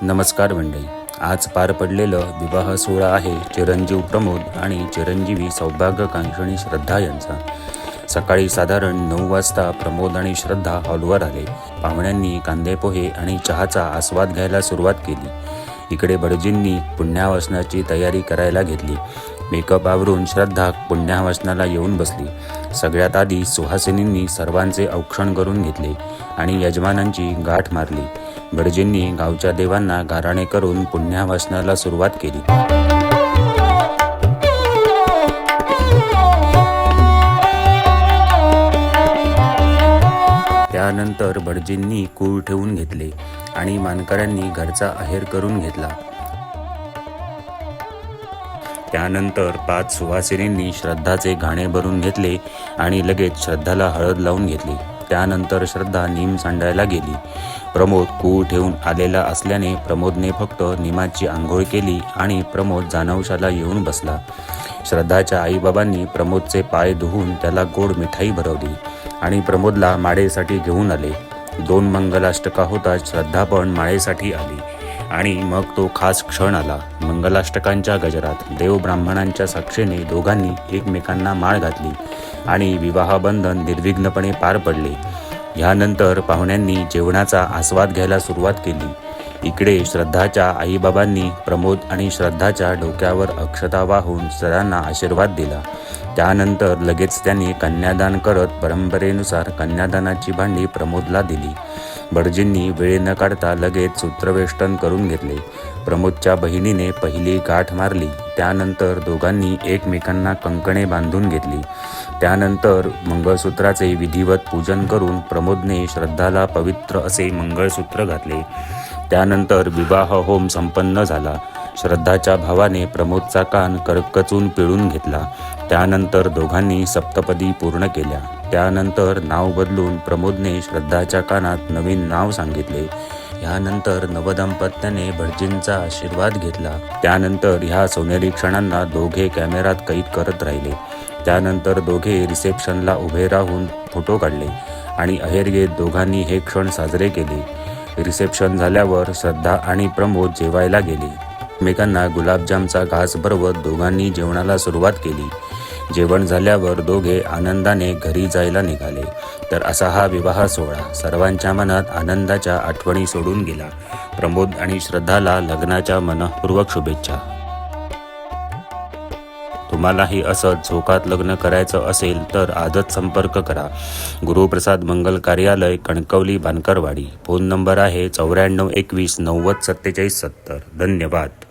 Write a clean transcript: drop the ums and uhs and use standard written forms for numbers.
नमस्कार मंडळी, आज पार पडलेलं विवाह सोहळा आहे चिरंजीव प्रमोद आणि चिरंजीवी सौभाग्यकांक्षिणी श्रद्धा यांचा। सकाळी साधारण 9 वाजता प्रमोद आणि श्रद्धा हॉलवर आले। पाहुण्यांनी कांदेपोहे आणि चहाचा आस्वाद घ्यायला सुरुवात केली। इकडे भटजींनी पुण्याहवसनाची तयारी करायला घेतली। मेकअप आवरून श्रद्धा पुण्याहवसनाला येऊन बसली। सगळ्यात आधी सुहासिनींनी सर्वांचे औक्षण करून घेतले आणि यजमानांची गाठ मारली। भटजींनी गावच्या देवांना गाराणे करून पुण्याहवसनाला सुरुवात केली। त्यानंतर भटजींनी कूळ ठेवून घेतले आणि मानकऱ्यांनी घरचा आहेर करून घेतला। त्यानंतर 5 सुवासिनींनी श्रद्धाचे घाणे भरून घेतले आणि लगेच श्रद्धाला हळद लावून घेतली। त्यानंतर श्रद्धा नीम सांडायला गेली। प्रमोद कूळ ठेवून आलेला असल्याने प्रमोदने फक्त निमाची आंघोळ केली आणि प्रमोद जानवशाला येऊन बसला। श्रद्धाच्या आईबाबांनी प्रमोदचे पाय धुवून त्याला गोड मिठाई भरवली आणि प्रमोदला माळेसाठी घेऊन आले। 2 मंगलाष्टका होताच श्रद्धा पण माळेसाठी आली आणि मग तो खास क्षण आला। मंगलाष्टकांच्या गजरात देव ब्राह्मणांच्या साक्षीने दोघांनी एकमेकांना माळ घातली आणि विवाहबंधन निर्विघ्नपणे पार पडले। यानंतर पाहुण्यांनी जेवणाचा आस्वाद घ्यायला सुरुवात केली। इकडे श्रद्धाच्या आईबाबांनी प्रमोद आणि श्रद्धाच्या डोक्यावर अक्षता वाहून सर्वांना आशीर्वाद दिला। त्यानंतर लगेच त्यांनी कन्यादान करत परंपरेनुसार कन्यादानाची भांडी प्रमोदला दिली। भटजींनी वेळ न काढता लगेच सूत्रवेष्टन करून घेतले। प्रमोदच्या बहिणीने पहिली गाठ मारली। त्यानंतर दोघांनी एकमेकांना कंकणे बांधून घेतली। त्यानंतर मंगळसूत्राचे विधिवत पूजन करून प्रमोदने श्रद्धाला पवित्र असे मंगळसूत्र घातले। त्यानंतर विवाह होम संपन्न झाला। श्रद्धाच्या भावाने प्रमोदचा कान करकचून पिळून घेतला। त्यानंतर दोघांनी सप्तपदी पूर्ण केल्या। त्यानंतर नाव बदलून प्रमोदने श्रद्धाच्या कानात नवीन नाव सांगितले। यानंतर नवदंपत्याने भटजींचा आशीर्वाद घेतला। त्यानंतर ह्या सोनेरी क्षणांना दोघे कॅमेऱ्यात कैद करत राहिले। त्यानंतर दोघे रिसेप्शनला उभे राहून फोटो काढले आणि आहेर घेत दोघांनी हे क्षण साजरे केले। रिसेप्शन झाल्यावर श्रद्धा आणि प्रमोद जेवायला गेले। एकमेकांना गुलाबजामचा घास भरवत दोघांनी जेवणाला सुरुवात केली। जेवण झाल्यावर दोघे आनंदाने घरी जायला निघाले। तर असा हा विवाह सोहळा सर्वांच्या मनात आनंदाच्या आठवणी सोडून गेला। प्रमोद आणि श्रद्धाला लग्नाच्या मनःपूर्वक शुभेच्छा। तुम्हालाही असंच झोकात लग्न करायचं असेल तर आजच संपर्क करा। गुरुप्रसाद मंगल कार्यालय, कणकवली, बानकरवाडी। फोन नंबर आहे 94 21 90 47 70। धन्यवाद।